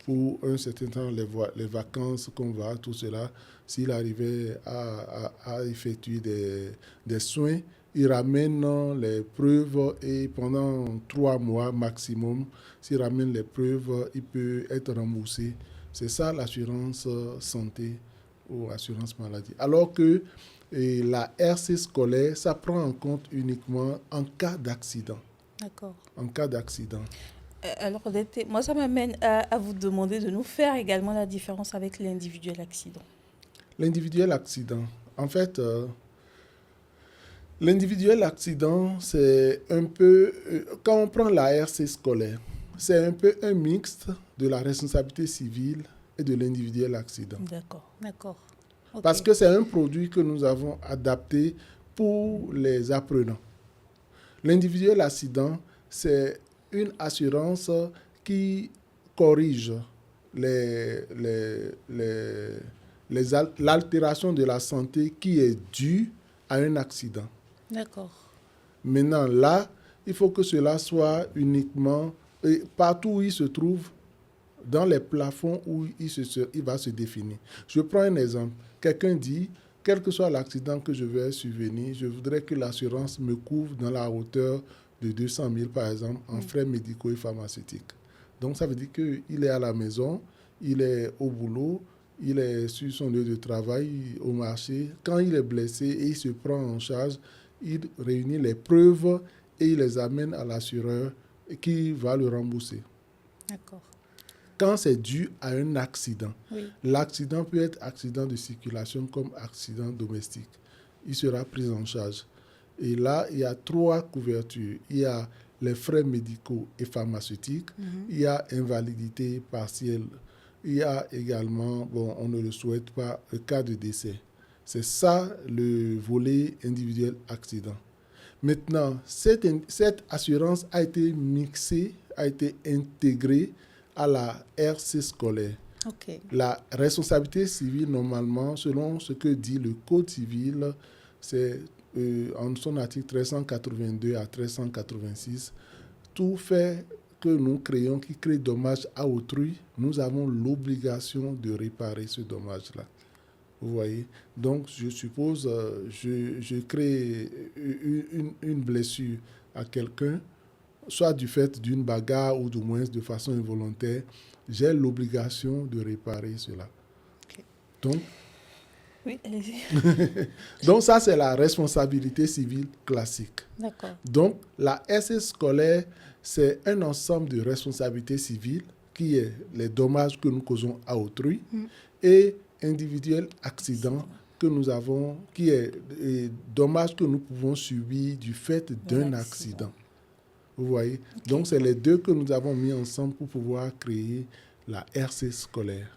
pour un certain temps, les vacances qu'on va, tout cela, s'il arrivait à effectuer des soins, il ramène les preuves et pendant 3 mois maximum, s'il ramène les preuves, il peut être remboursé. C'est ça l'assurance santé ou assurance maladie. Alors que la RC scolaire, ça prend en compte uniquement en cas d'accident. D'accord. En cas d'accident. Alors, moi, ça m'amène à vous demander de nous faire également la différence avec l'individuel accident. L'individuel accident. En fait, l'individuel accident, c'est un peu... quand on prend la RC scolaire, c'est un peu un mixte de la responsabilité civile et de l'individuel accident. D'accord. Okay. Parce que c'est un produit que nous avons adapté pour les apprenants. L'individuel accident, c'est une assurance qui corrige l'altération de la santé qui est due à un accident. D'accord. Maintenant, là, il faut que cela soit uniquement, partout où il se trouve, dans les plafonds où il va se définir. Je prends un exemple. Quelqu'un dit, quel que soit l'accident que je vais survenir, je voudrais que l'assurance me couvre dans la hauteur de 200 000, par exemple, en frais médicaux et pharmaceutiques. Donc, ça veut dire qu'il est à la maison, il est au boulot, il est sur son lieu de travail, au marché. Quand il est blessé et il se prend en charge, il réunit les preuves et il les amène à l'assureur qui va le rembourser. D'accord. Quand c'est dû à un accident, oui. L'accident peut être accident de circulation comme accident domestique. Il sera pris en charge. Et là, il y a 3 couvertures. Il y a les frais médicaux et pharmaceutiques, il y a invalidité partielle, il y a également, on ne le souhaite pas, le cas de décès. C'est ça le volet individuel accident. Maintenant, cette assurance a été mixée, a été intégrée à la RC scolaire. Okay. La responsabilité civile, normalement, selon ce que dit le Code civil, c'est en son article 1382 à 1386, tout fait que nous créons qui crée dommage à autrui, nous avons l'obligation de réparer ce dommage-là. Vous voyez? Donc, je suppose, je crée une blessure à quelqu'un, soit du fait d'une bagarre ou du moins de façon involontaire, j'ai l'obligation de réparer cela. Okay. Donc, oui, allez-y. Donc, ça, c'est la responsabilité civile classique. D'accord. Donc, la RC scolaire, c'est un ensemble de responsabilités civiles qui est les dommages que nous causons à autrui et individuel accident que nous avons, qui est dommages que nous pouvons subir du fait d'un accident. Vous voyez? Okay. Donc, c'est les deux que nous avons mis ensemble pour pouvoir créer la RC scolaire.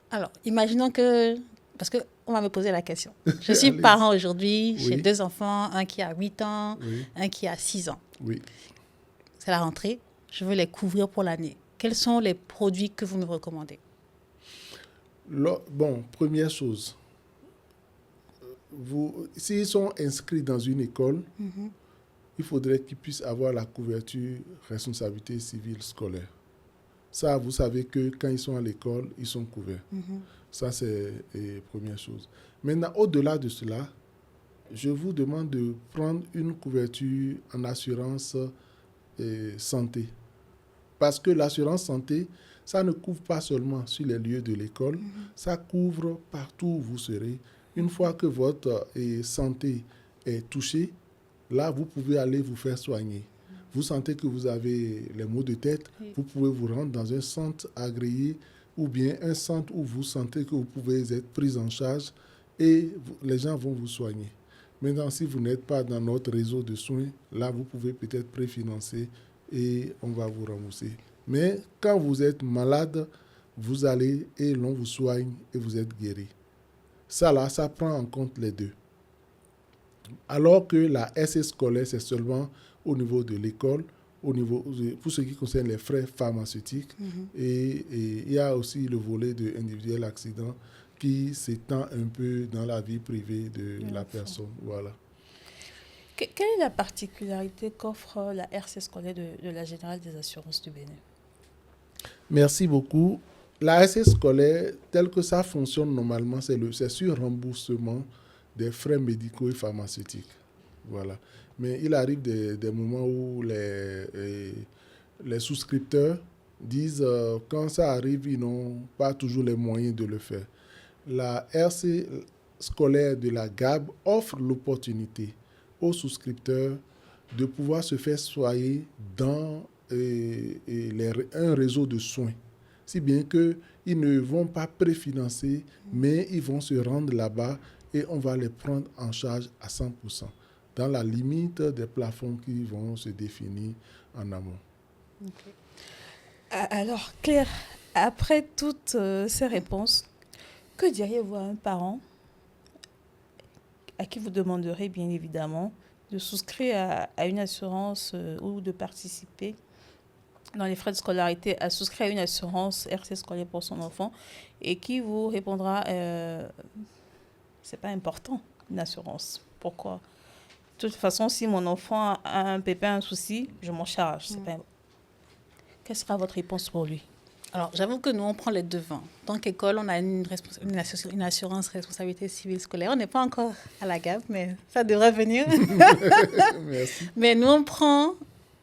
Alors, imaginons que... Parce qu'on va me poser la question. Je suis parent aujourd'hui, j'ai 2 enfants, un qui a 8 ans, un qui a 6 ans. Oui. C'est la rentrée, je veux les couvrir pour l'année. Quels sont les produits que vous me recommandez? Première chose, s'ils sont inscrits dans une école, il faudrait qu'ils puissent avoir la couverture responsabilité civile scolaire. Ça, vous savez que quand ils sont à l'école, ils sont couverts. Ça, c'est la première chose. Maintenant, au-delà de cela, je vous demande de prendre une couverture en assurance santé. Parce que l'assurance santé, ça ne couvre pas seulement sur les lieux de l'école, ça couvre partout où vous serez. Une fois que votre santé est touchée, là, vous pouvez aller vous faire soigner. Vous sentez que vous avez les maux de tête, vous pouvez vous rendre dans un centre agréé ou bien un centre où vous sentez que vous pouvez être pris en charge et les gens vont vous soigner. Maintenant, si vous n'êtes pas dans notre réseau de soins, là, vous pouvez peut-être préfinancer et on va vous rembourser. Mais quand vous êtes malade, vous allez et l'on vous soigne et vous êtes guéri. Ça, là, ça prend en compte les deux. Alors que la RC scolaire, c'est seulement au niveau de l'école pour ce qui concerne les frais pharmaceutiques. Et il y a aussi le volet de individuel accident qui s'étend un peu dans la vie privée de la personne. Voilà. Quelle est la particularité qu'offre la RC scolaire de la Générale des Assurances du Bénin? Merci beaucoup. La RC scolaire, tel que ça fonctionne normalement, c'est sur remboursement des frais médicaux et pharmaceutiques. Voilà. Mais il arrive des moments où les souscripteurs disent quand ça arrive, ils n'ont pas toujours les moyens de le faire. La RC scolaire de la GAB offre l'opportunité aux souscripteurs de pouvoir se faire soigner dans un réseau de soins. Si bien qu'ils ne vont pas préfinancer, mais ils vont se rendre là-bas et on va les prendre en charge à 100%, dans la limite des plafonds qui vont se définir en amont. Okay. Alors, Claire, après toutes ces réponses, que diriez-vous à un parent à qui vous demanderez bien évidemment de souscrire à une assurance ou de participer dans les frais de scolarité à souscrire à une assurance RC scolaire pour son enfant et qui vous répondra c'est pas important une assurance. Pourquoi? De toute façon, si mon enfant a un pépin, un souci, je m'en charge. C'est pas... Quelle sera votre réponse pour lui? Alors, j'avoue que nous, on prend les devants. En tant qu'école, on a une assurance responsabilité civile scolaire. On n'est pas encore à la GAB, mais ça devrait venir. Merci. Mais nous,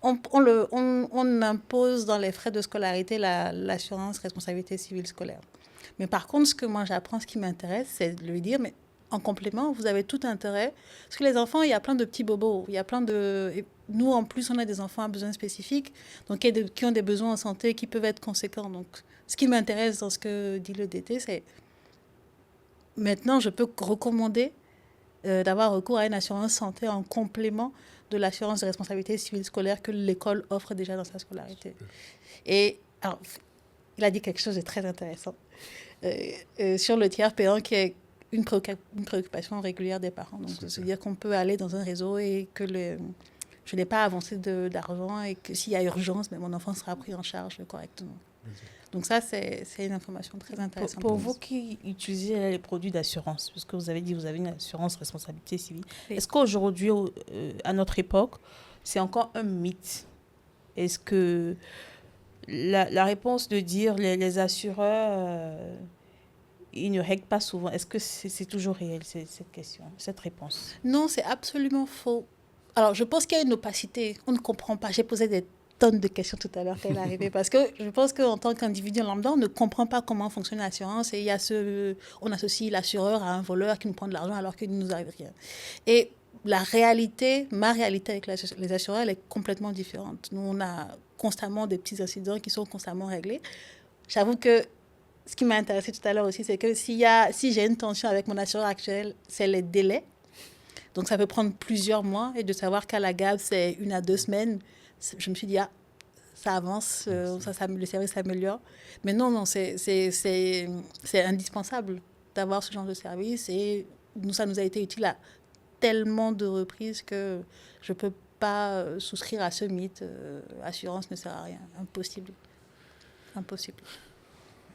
on impose dans les frais de scolarité l'assurance responsabilité civile scolaire. Mais par contre, ce que moi j'apprends, ce qui m'intéresse, c'est de lui dire, mais en complément, vous avez tout intérêt. Parce que les enfants, il y a plein de petits bobos. Il y a plein de... Et nous, en plus, on a des enfants à besoins spécifiques, donc qui ont des besoins en santé qui peuvent être conséquents. Donc, ce qui m'intéresse dans ce que dit le DT, c'est maintenant, je peux recommander d'avoir recours à une assurance santé en complément de l'assurance de responsabilité civile scolaire que l'école offre déjà dans sa scolarité. Et alors, il a dit quelque chose de très intéressant sur le tiers payant qui est une préoccupation régulière des parents. Donc, c'est-à-dire qu'on peut aller dans un réseau et que je n'ai pas avancé d'argent et que s'il y a urgence, mais mon enfant sera pris en charge correctement. Donc ça, c'est une information très intéressante. Pour vous qui utilisez les produits d'assurance, puisque vous avez dit que vous avez une assurance responsabilité civile, oui. Est-ce qu'aujourd'hui, à notre époque, c'est encore un mythe? Est-ce que la réponse de dire les assureurs, ils ne règlent pas souvent, est-ce que c'est toujours réel, cette question, cette réponse? Non, c'est absolument faux. Alors, je pense qu'il y a une opacité. On ne comprend pas. J'ai posé des tonnes de questions tout à l'heure quand elle est arrivée parce que je pense qu'en tant qu'individu lambda, on ne comprend pas comment fonctionne l'assurance et il y a on associe l'assureur à un voleur qui nous prend de l'argent alors qu'il ne nous arrive rien. Et ma réalité avec les assureurs, elle est complètement différente. Nous, on a constamment des petits incidents qui sont constamment réglés. J'avoue que ce qui m'a intéressé tout à l'heure aussi, c'est que si j'ai une tension avec mon assureur actuel, c'est les délais. Donc, ça peut prendre plusieurs mois et de savoir qu'à la GAB, c'est 1 à 2 semaines. Je me suis dit, ça avance, le service s'améliore. Mais non, c'est indispensable d'avoir ce genre de service. Et ça nous a été utile à tellement de reprises que je ne peux pas souscrire à ce mythe. Assurance ne sert à rien. Impossible.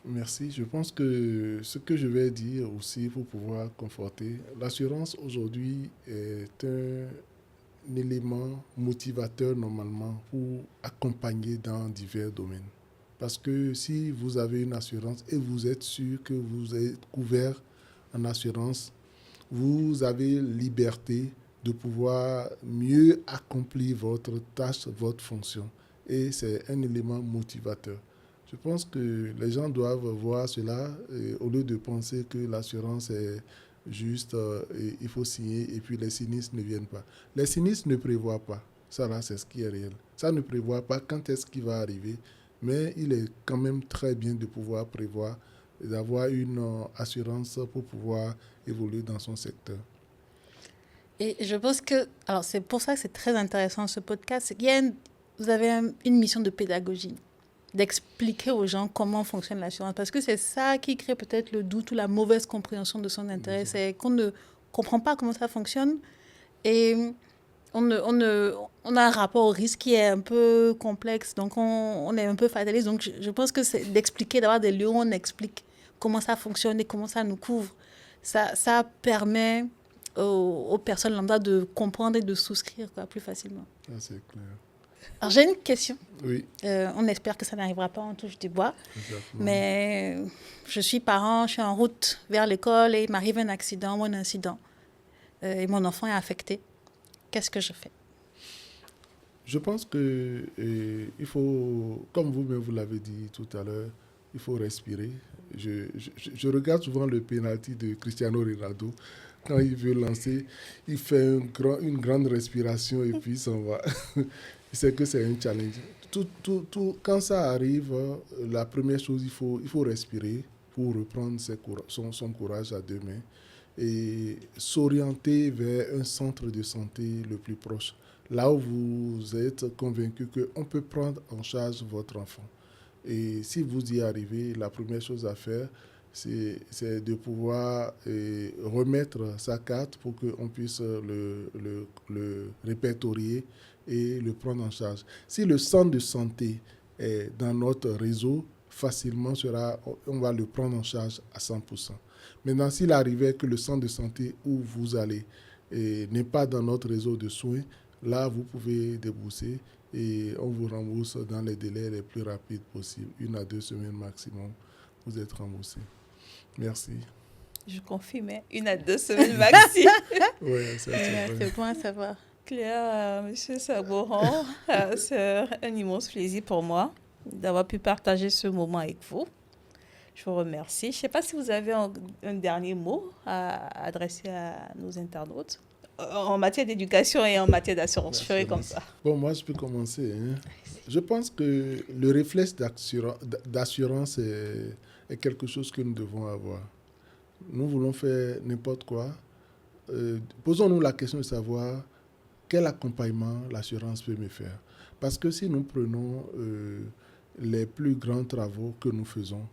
Merci. Je pense que ce que je vais dire aussi pour pouvoir conforter, l'assurance aujourd'hui est un élément motivateur normalement pour accompagner dans divers domaines. Parce que si vous avez une assurance et vous êtes sûr que vous êtes couvert en assurance, vous avez liberté de pouvoir mieux accomplir votre tâche, votre fonction. Et c'est un élément motivateur. Je pense que les gens doivent voir cela au lieu de penser que l'assurance est juste, il faut signer et puis les sinistres ne viennent pas. Les sinistres ne prévoient pas. Ça là, c'est ce qui est réel. Ça ne prévoit pas quand est-ce qu'il va arriver, mais il est quand même très bien de pouvoir prévoir, d'avoir une assurance pour pouvoir évoluer dans son secteur. Et je pense que, alors c'est pour ça que c'est très intéressant ce podcast, c'est qu'il y a vous avez une mission de pédagogie, d'expliquer aux gens comment fonctionne l'assurance. Parce que c'est ça qui crée peut-être le doute ou la mauvaise compréhension de son intérêt. C'est qu'on ne comprend pas comment ça fonctionne. Et on a un rapport au risque qui est un peu complexe, donc on est un peu fataliste. Donc je pense que c'est d'expliquer, d'avoir des lieux où on explique comment ça fonctionne et comment ça nous couvre. Ça permet aux personnes lambda de comprendre et de souscrire plus facilement. Ah, c'est clair. Alors j'ai une question. Oui. On espère que ça n'arrivera pas, on touche du bois. Exactement. Mais je suis parent, je suis en route vers l'école et il m'arrive un accident ou un incident. Et mon enfant est affecté. Qu'est-ce que je fais? Je pense que il faut, comme vous-même vous l'avez dit tout à l'heure, il faut respirer. Je regarde souvent le penalty de Cristiano Ronaldo. Quand il veut lancer, il fait une grande respiration et puis il s'en va. C'est que c'est un challenge. Quand ça arrive, la première chose, il faut respirer pour reprendre son courage à deux mains et s'orienter vers un centre de santé le plus proche, là où vous êtes convaincu qu'on peut prendre en charge votre enfant. Et si vous y arrivez, la première chose à faire, c'est de pouvoir remettre sa carte pour qu'on puisse le répertorier et le prendre en charge. Si le centre de santé est dans notre réseau, facilement on va le prendre en charge à 100%. Maintenant, s'il arrivait que le centre de santé où vous allez n'est pas dans notre réseau de soins, là, vous pouvez débourser et on vous rembourse dans les délais les plus rapides possibles, 1 à 2 semaines maximum, vous êtes remboursé. Merci. Je confirme, 1 à 2 semaines maxi. Oui, c'est vrai. C'est bon à savoir. Claire, Monsieur Sagoran, c'est un immense plaisir pour moi d'avoir pu partager ce moment avec vous. Je vous remercie. Je ne sais pas si vous avez un dernier mot à adresser à nos internautes en matière d'éducation et en matière d'assurance. Je ferai comme ça. Bon, moi, je peux commencer. Je pense que le réflexe d'assurance est quelque chose que nous devons avoir. Nous voulons faire n'importe quoi. Posons-nous la question de savoir quel accompagnement l'assurance peut me faire. Parce que si nous prenons les plus grands travaux que nous faisons,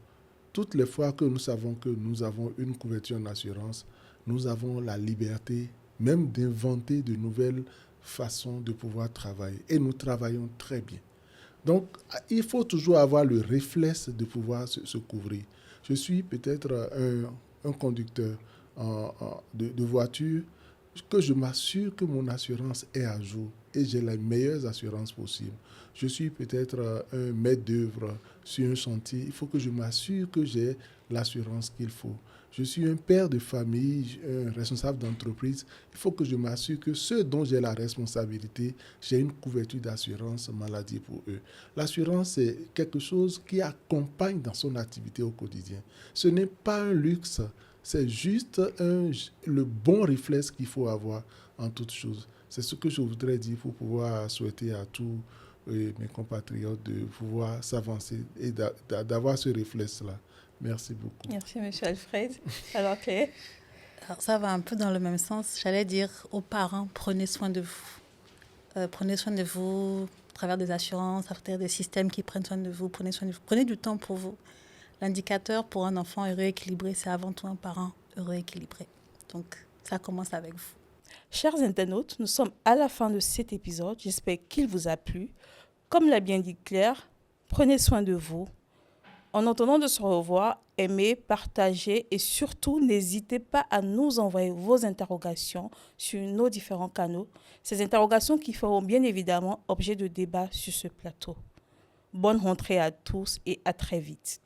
toutes les fois que nous savons que nous avons une couverture en assurance, nous avons la liberté même d'inventer de nouvelles façons de pouvoir travailler. Et nous travaillons très bien. Donc, il faut toujours avoir le réflexe de pouvoir se couvrir. Je suis peut-être un conducteur de voiture, que je m'assure que mon assurance est à jour et j'ai les meilleures assurances possibles. Je suis peut-être un maître d'œuvre sur un chantier. Il faut que je m'assure que j'ai l'assurance qu'il faut. Je suis un père de famille, un responsable d'entreprise. Il faut que je m'assure que ceux dont j'ai la responsabilité, j'ai une couverture d'assurance maladie pour eux. L'assurance, c'est quelque chose qui accompagne dans son activité au quotidien. Ce n'est pas un luxe, c'est juste le bon réflexe qu'il faut avoir en toute chose. C'est ce que je voudrais dire pour pouvoir souhaiter à tous mes compatriotes de pouvoir s'avancer et d'avoir ce réflexe-là. Merci beaucoup. Merci, M. Alfred. Alors, Claire? Alors, ça va un peu dans le même sens. J'allais dire aux parents, prenez soin de vous. Prenez soin de vous à travers des assurances, à travers des systèmes qui prennent soin de vous. Prenez soin de vous. Prenez du temps pour vous. L'indicateur pour un enfant heureux et équilibré, c'est avant tout un parent heureux et équilibré. Donc, ça commence avec vous. Chers internautes, nous sommes à la fin de cet épisode. J'espère qu'il vous a plu. Comme l'a bien dit Claire, prenez soin de vous. En attendant de se revoir, aimez, partagez et surtout n'hésitez pas à nous envoyer vos interrogations sur nos différents canaux. Ces interrogations qui feront bien évidemment objet de débat sur ce plateau. Bonne rentrée à tous et à très vite.